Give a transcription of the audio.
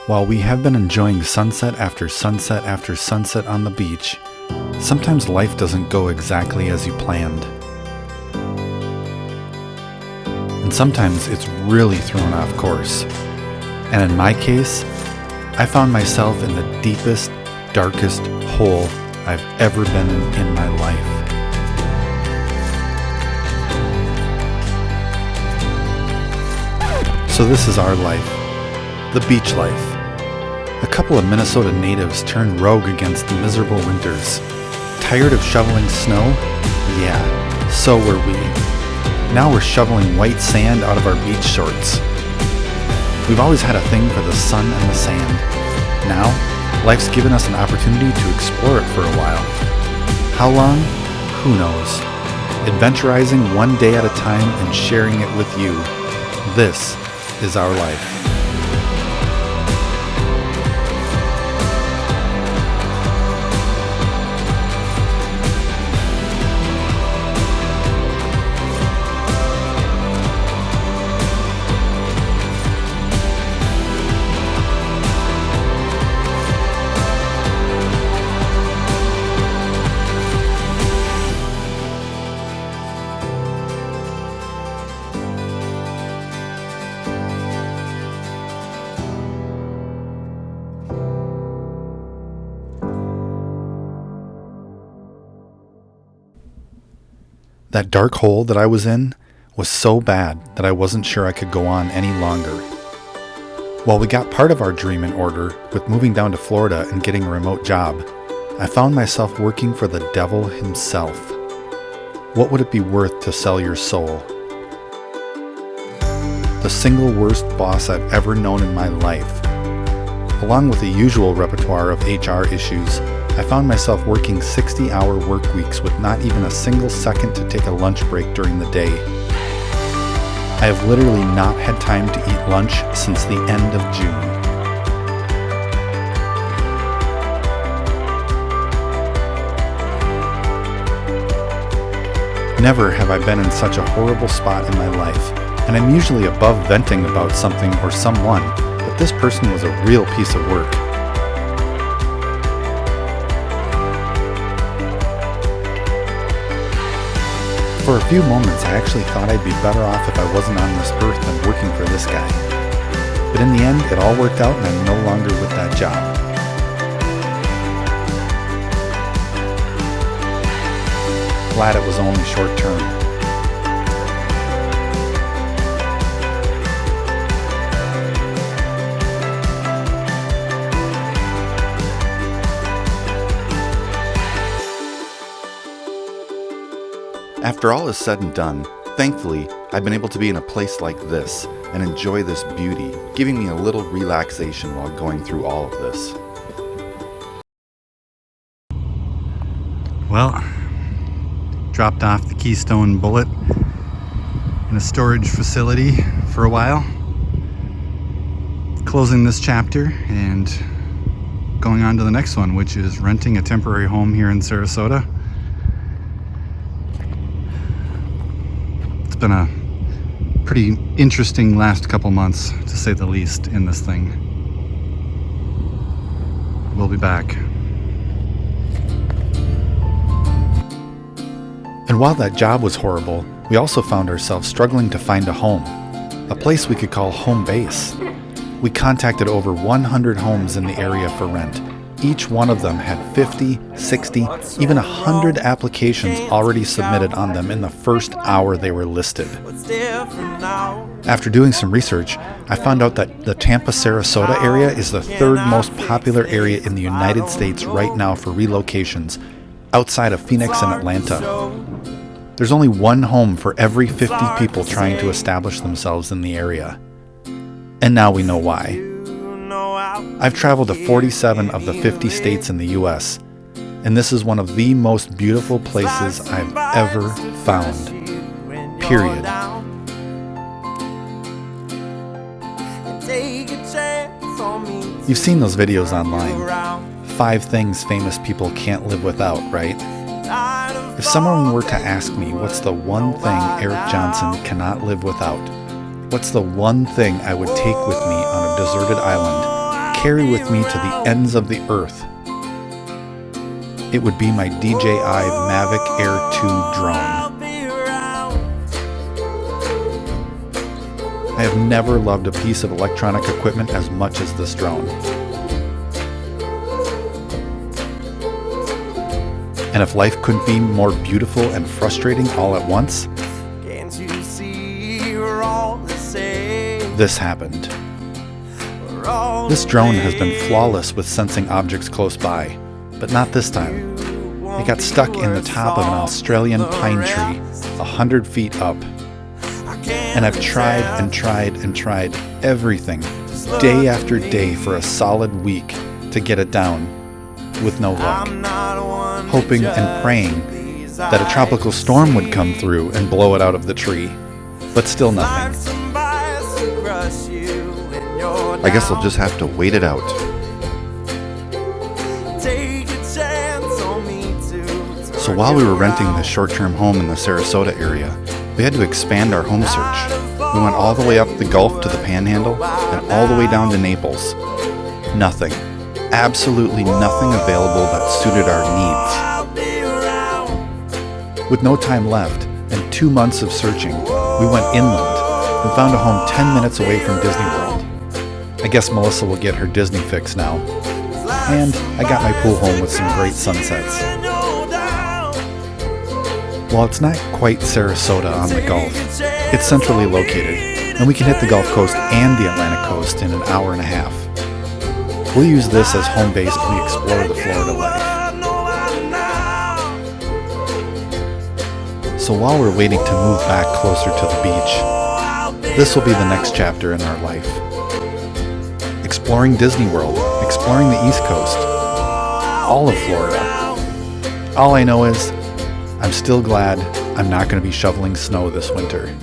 While we have been enjoying sunset after sunset after sunset on the beach, sometimes life doesn't go exactly as you planned. And sometimes it's really thrown off course. And in my case, I found myself in the deepest, darkest hole I've ever been in my life. So this is our life, the beach life. A couple of Minnesota natives turned rogue against the miserable winters. Tired of shoveling snow? Yeah, so were we. Now we're shoveling white sand out of our beach shorts. We've always had a thing for the sun and the sand. Now, life's given us an opportunity to explore it for a while. How long? Who knows? Adventurizing one day at a time and sharing it with you. This is our life. That dark hole that I was in was so bad that I wasn't sure I could go on any longer. While we got part of our dream in order with moving down to Florida and getting a remote job, I found myself working for the devil himself. What would it be worth to sell your soul? The single worst boss I've ever known in my life. Along with the usual repertoire of HR issues, I found myself working 60-hour work weeks with not even a single second to take a lunch break during the day. I have literally not had time to eat lunch since the end of June. Never have I been in such a horrible spot in my life, and I'm usually above venting about something or someone, but this person was a real piece of work. For a few moments, I actually thought I'd be better off if I wasn't on this earth than working for this guy. But in the end, it all worked out and I'm no longer with that job. Glad it was only short term. After all is said and done, thankfully, I've been able to be in a place like this and enjoy this beauty, giving me a little relaxation while going through all of this. Well, dropped off the Keystone Bullet in a storage facility for a while. Closing this chapter and going on to the next one, which is renting a temporary home here in Sarasota. It's been a pretty interesting last couple months, to say the least, in this thing. We'll be back. And while that job was horrible, we also found ourselves struggling to find a home, a place we could call home base. We contacted over 100 homes in the area for rent. Each one of them had 50, 60, even 100 applications already submitted on them in the first hour they were listed. After doing some research, I found out that the Tampa-Sarasota area is the third most popular area in the United States right now for relocations, outside of Phoenix and Atlanta. There's only one home for every 50 people trying to establish themselves in the area. And now we know why. I've traveled to 47 of the 50 states in the US, and this is one of the most beautiful places I've ever found. Period. You've seen those videos online. 5 things famous people can't live without, right? If someone were to ask me what's the one thing Eric Johnson cannot live without, what's the one thing I would take with me on a deserted island? carry with me to the ends of the earth, it would be my DJI Mavic Air 2 drone. I have never loved a piece of electronic equipment as much as this drone. And if life couldn't be more beautiful and frustrating all at once, this happened. This drone has been flawless with sensing objects close by, but not this time. It got stuck in the top of an Australian pine tree 100 feet up. And I've tried and tried and tried everything, day after day for a solid week to get it down, with no luck. Hoping and praying that a tropical storm would come through and blow it out of the tree, but still nothing. I guess I'll just have to wait it out. So while we were renting this short-term home in the Sarasota area, we had to expand our home search. We went all the way up the Gulf to the Panhandle and all the way down to Naples. Nothing. Absolutely nothing available that suited our needs. With no time left and 2 months of searching, we went inland and found a home 10 minutes away from Disney World. I guess Melissa will get her Disney fix now. And I got my pool home with some great sunsets. While it's not quite Sarasota on the Gulf, it's centrally located, and we can hit the Gulf Coast and the Atlantic Coast in an hour and a half. We'll use this as home base as we explore the Florida life. So while we're waiting to move back closer to the beach, this will be the next chapter in our life. Exploring Disney World, exploring the East Coast, all of Florida. All I know is, I'm still glad I'm not going to be shoveling snow this winter.